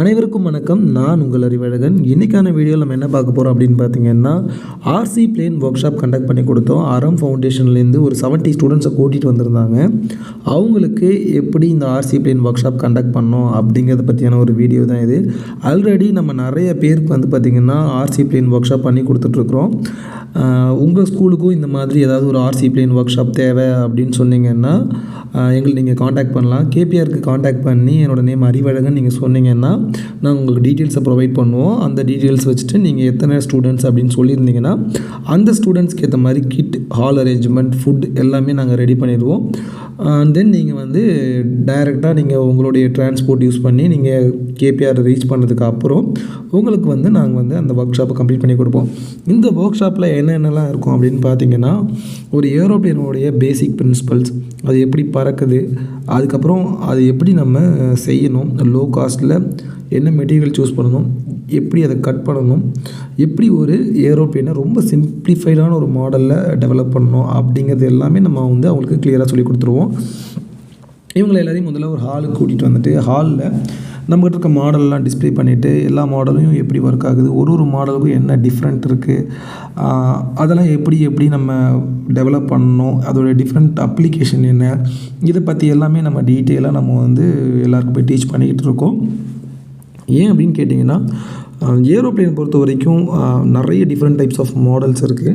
அனைவருக்கும் வணக்கம். நான் உங்கள் அறிவழகன். இன்றைக்கான வீடியோவில் நம்ம என்ன பார்க்க போகிறோம் அப்படின்னு பார்த்தீங்கன்னா, RC plane work shop conduct பண்ணி கொடுத்தோம். அரம் ஃபவுண்டேஷன்லேருந்து ஒரு 70 ஸ்டூடெண்ட்ஸை கூட்டிகிட்டு வந்திருந்தாங்க. அவங்களுக்கு எப்படி இந்த RC plane work shop conduct பண்ணோம் அப்படிங்கிறத பற்றியான ஒரு வீடியோ தான் இது. ஆல்ரெடி நம்ம நிறைய பேருக்கு வந்து பார்த்திங்கன்னா ஆர்சி பிளேன் ஒர்க் ஷாப் பண்ணி கொடுத்துட்ருக்குறோம். உங்கள் ஸ்கூலுக்கும் இந்த மாதிரி ஏதாவது ஒரு ஆர்சி பிளேன் ஒர்க் ஷாப் தேவை அப்படின்னு சொன்னீங்கன்னா எங்களை நீங்கள் காண்டாக்ட் பண்ணலாம். கேபிஆருக்கு காண்டாக்ட் பண்ணி என்னோடய நேம் அறிவழகன் நீங்கள் சொன்னீங்கன்னா நாங்கள் உங்களுக்கு டீட்டெயில்ஸை ப்ரொவைட் பண்ணுவோம். அந்த டீட்டெயில்ஸ் வச்சுட்டு நீங்கள் எத்தனை ஸ்டூடெண்ட்ஸ் அப்படின்னு சொல்லியிருந்தீங்கன்னா அந்த ஸ்டூடெண்ட்ஸ்க்கு ஏற்ற மாதிரி கிட், ஹால் அரேஞ்ச்மெண்ட், ஃபுட் எல்லாமே நாங்கள் ரெடி பண்ணிடுவோம். தென் நீங்கள் வந்து டைரெக்டாக நீங்கள் உங்களுடைய டிரான்ஸ்போர்ட் யூஸ் பண்ணி நீங்கள் கேபிஆர் ரீச் பண்ணதுக்கு அப்புறம் உங்களுக்கு வந்து நாங்கள் வந்து அந்த ஒர்க் ஷாப்பை கம்ப்ளீட் பண்ணி கொடுப்போம். இந்த ஒர்க் ஷாப்பில் என்னென்னலாம் இருக்கும் அப்படின்னு பார்த்தீங்கன்னா, ஒரு ஏரோப்ளேனுடைய பேசிக் பிரின்சிபல்ஸ், அது எப்படி பறக்குது, அதுக்கப்புறம் அது எப்படி நம்ம செய்யணும், லோ காஸ்ட்டில் என்ன மெட்டீரியல் சூஸ் பண்ணணும், எப்படி அதை கட் பண்ணணும், எப்படி ஒரு ஏரோப்ளேனை ரொம்ப சிம்பிளிஃபைடான ஒரு மாடலில் டெவலப் பண்ணணும் அப்படிங்கிறது எல்லாமே நம்ம வந்து அவங்களுக்கு கிளியராக சொல்லி கொடுத்துருவோம். இவங்களை எல்லாரையும் முதல்ல ஒரு ஹாலுக்கு கூட்டிகிட்டு வந்துட்டு ஹாலில் நம்மகிட்ட இருக்க மாடல்லாம் டிஸ்பிளே பண்ணிவிட்டு எல்லா மாடலும் எப்படி ஒர்க் ஆகுது, ஒரு மாடலுக்கும் என்ன டிஃப்ரெண்ட் இருக்குது, அதெல்லாம் எப்படி நம்ம டெவலப் பண்ணணும், அதோடய டிஃப்ரெண்ட் அப்ளிகேஷன் என்ன, இதை பற்றி எல்லாமே நம்ம டீட்டெயிலாக நம்ம வந்து எல்லாருக்கும் போய் டீச் பண்ணிக்கிட்டு இருக்கோம். ஏன் அப்படின்னு கேட்டிங்கன்னா, ஏரோப்ளேன் பொறுத்த வரைக்கும் நிறைய டிஃப்ரெண்ட் டைப்ஸ் ஆஃப் மாடல்ஸ் இருக்குது.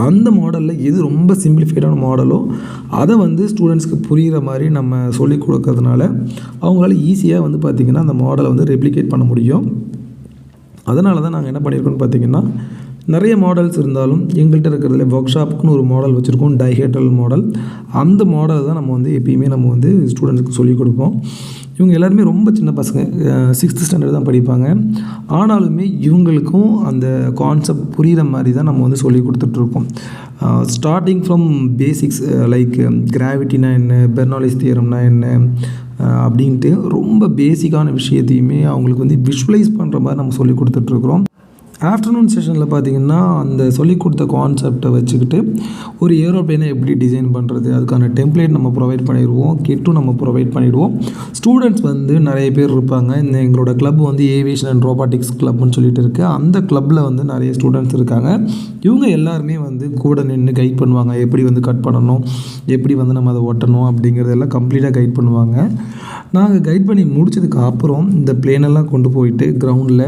அந்த மாடலில் எது ரொம்ப சிம்பிளிஃபைடான மாடலோ அதை வந்து ஸ்டூடெண்ட்ஸ்க்கு புரிகிற மாதிரி நம்ம சொல்லிக் கொடுக்கறதுனால அவங்களால ஈஸியாக வந்து பார்த்திங்கன்னா அந்த மாடலை வந்து ரெப்ளிகேட் பண்ண முடியும். அதனால தான் நாங்கள் என்ன பண்ணியிருக்கோம்னு பார்த்திங்கன்னா, நிறைய மாடல்ஸ் இருந்தாலும் எங்கள்கிட்ட இருக்கிறதுல ஒர்க் ஷாப்புக்குன்னு ஒரு மாடல் வச்சுருக்கோம், டைஹெட்ரல் மாடல். அந்த மாடல் தான் நம்ம வந்து எப்பயுமே நம்ம வந்து ஸ்டூடெண்ட்ஸ்க்கு சொல்லிக் கொடுப்போம். இவங்க எல்லாருமே ரொம்ப சின்ன பசங்க, 6th ஸ்டாண்டர்ட் தான் படிப்பாங்க. ஆனாலுமே இவங்களுக்கும் அந்த கான்செப்ட் புரிகிற மாதிரி தான் நம்ம வந்து சொல்லி கொடுத்துட்ருக்கோம். ஸ்டார்டிங் ஃப்ரம் பேசிக்ஸ் லைக் கிராவிட்டினா என்ன, பெர்னாலிஸ் தியரம்னா என்ன அப்படின்ட்டு ரொம்ப பேசிக்கான விஷயத்தையுமே அவங்களுக்கு வந்து விஷுவலைஸ் பண்ணுற மாதிரி நம்ம சொல்லி கொடுத்துட்ருக்குறோம். ஆஃப்டர்நூன் செஷனில் பார்த்திங்கன்னா அந்த சொல்லிக் கொடுத்த கான்செப்டை வச்சுக்கிட்டு ஒரு ஏரோப்ளேனை எப்படி டிசைன் பண்ணுறது, அதுக்கான டெம்ப்ளேட் நம்ம ப்ரொவைட் பண்ணிடுவோம், கிட்டும் நம்ம ப்ரொவைட் பண்ணிவிடுவோம். ஸ்டூடெண்ட்ஸ் வந்து நிறைய பேர் இருப்பாங்க. இந்த எங்களோட கிளப் வந்து ஏவியேஷன் அண்ட் ரோபாட்டிக்ஸ் கிளப்னு சொல்லிட்டு இருக்குது. அந்த கிளப்பில் வந்து நிறைய ஸ்டூடெண்ட்ஸ் இருக்காங்க. இவங்க எல்லாருமே வந்து கூட நின்று கைட் பண்ணுவாங்க. எப்படி வந்து கட் பண்ணணும், எப்படி வந்து நம்ம அதை ஒட்டணும் அப்படிங்கிறதெல்லாம் கம்ப்ளீட்டாக கைட் பண்ணுவாங்க. நாங்கள் கைட் பண்ணி முடிச்சதுக்கு அப்புறம் இந்த பிளேனெல்லாம் கொண்டு போயிட்டு கிரவுண்டில்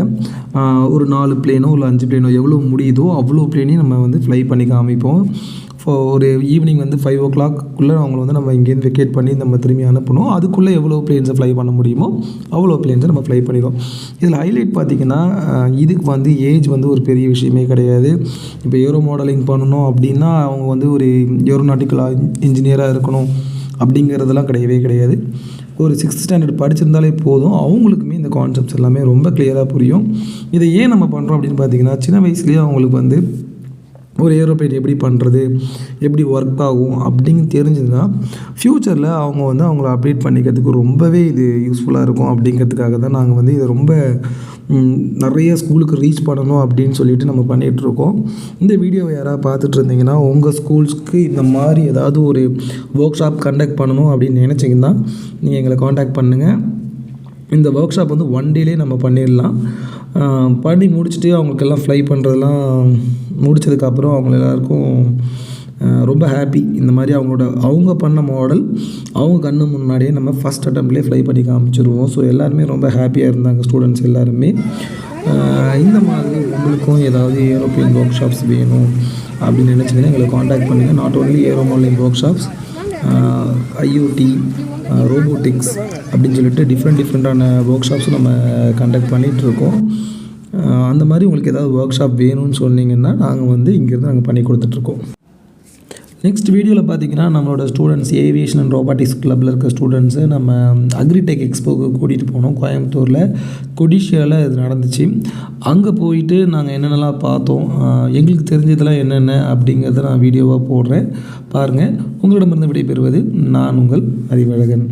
ஒரு 4 பிளேனோ இல்லை 5 பிளேனோ எவ்வளோ முடியுதோ அவ்வளோ பிளேனையும் நம்ம வந்து ஃப்ளை பண்ணி காமிப்போம். ஒரு ஈவினிங் வந்து 5 o'clock அவங்கள வந்து நம்ம இங்கேருந்து வெக்கேட் பண்ணி நம்ம திரும்பி அனுப்பணும். அதுக்குள்ளே எவ்வளோ பிளேன்ஸை ஃப்ளை பண்ண முடியுமோ அவ்வளோ பிளேன்ஸை நம்ம ஃப்ளை பண்ணிடுவோம். இதில் ஹைலைட் பார்த்திங்கன்னா, இதுக்கு வந்து ஏஜ் வந்து ஒரு பெரிய விஷயமே கிடையாது. இப்போ ஏரோ மாடலிங் பண்ணணும் அப்படின்னா அவங்க வந்து ஒரு ஏரோநாட்டிக்கல் இன்ஜினியராக இருக்கணும் அப்படிங்கிறதெல்லாம் கிடையவே கிடையாது. ஒரு 6th ஸ்டாண்டர்ட் படிச்சிருந்தாலே போதும், அவங்களுக்குமே இந்த கான்செப்ட்ஸ் எல்லாமே ரொம்ப கிளியராக புரியும். இதை ஏன் நம்ம பண்ணுறோம் அப்படின்னு பார்த்திங்கன்னா, சின்ன வயசுலேயே அவங்களுக்கு வந்து ஒரு ஏரோப்ளேன் எப்படி பண்ணுறது, எப்படி ஒர்க் ஆகும் அப்படின்னு தெரிஞ்சுதுன்னா ஃப்யூச்சரில் அவங்க வந்து அவங்கள அப்டேட் பண்ணிக்கிறதுக்கு ரொம்பவே இது யூஸ்ஃபுல்லாக இருக்கும். அப்படிங்கிறதுக்காக தான் நாங்கள் வந்து இதை ரொம்ப நிறைய ஸ்கூலுக்கு ரீச் பண்ணணும் அப்படின்னு சொல்லிட்டு நம்ம பண்ணிகிட்ருக்கோம். இந்த வீடியோவை யாராவது பார்த்துட்டு இருந்தீங்கன்னா உங்கள் ஸ்கூல்ஸ்க்கு இந்த மாதிரி ஏதாவது ஒரு ஒர்க் ஷாப் கண்டக்ட் பண்ணணும் அப்படின்னு நினச்சிங்கன்னா நீங்கள் எங்களை காண்டாக்ட் பண்ணுங்கள். இந்த ஒர்க் ஷாப் வந்து 1 டேலே நம்ம பண்ணிடலாம். பண்ணி முடிச்சுட்டு அவங்களுக்கெல்லாம் ஃப்ளை பண்ணுறதெல்லாம் முடித்ததுக்கப்புறம் அவங்க எல்லாேருக்கும் ரொம்ப ஹாப்பி. இந்த மாதிரி அவங்க பண்ண மாடல் அவங்க கண்ணு முன்னாடியே நம்ம ஃபஸ்ட் அட்டம்ப்ட்லேயே ஃப்ளை பண்ணி காமிச்சிருவோம். ஸோ எல்லாருமே ரொம்ப ஹாப்பியாக இருந்தாங்க ஸ்டூடெண்ட்ஸ் எல்லாருமே. இந்த மாதிரி உங்களுக்கும் ஏதாவது ஏரோப்ளேன் ஒர்க் ஷாப்ஸ் வேணும் அப்படின்னு நினச்சிங்கன்னா எங்களை காண்டாக்ட் பண்ணுங்கள். Not only aero modeling workshops, IoT, robotics அப்படின்னு சொல்லிட்டு டிஃப்ரெண்ட்டான ஒர்க் ஷாப்ஸும் நம்ம கண்டக்ட் பண்ணிகிட்ருக்கோம். அந்த மாதிரி உங்களுக்கு ஏதாவது ஒர்க் ஷாப் வேணும்னு சொன்னீங்கன்னா நாங்கள் வந்து இங்கேருந்து நாங்கள் பண்ணி கொடுத்துட்ருக்கோம். நெக்ஸ்ட் வீடியோவில் பார்த்திங்கன்னா நம்மளோட ஸ்டூடெண்ட்ஸ் ஏவியேஷன் அண்ட் ரோபாட்டிக்ஸ் கிளப்பில் இருக்க ஸ்டூடெண்ட்ஸை நம்ம அக்ரிடெக் எக்ஸ்போக்கு கூட்டிகிட்டு போனோம். கோயம்புத்தூரில் கொடிஷியாவில் இது நடந்துச்சு. அங்கே போயிட்டு நாங்கள் என்னென்னலாம் பார்த்தோம், எங்களுக்கு தெரிஞ்சதெல்லாம் என்னென்ன அப்படிங்கிறத நான் வீடியோவாக போடுறேன், பாருங்கள். உங்களிடமிருந்து விடைபெறுவது நான் உங்கள் அறிவழகன்.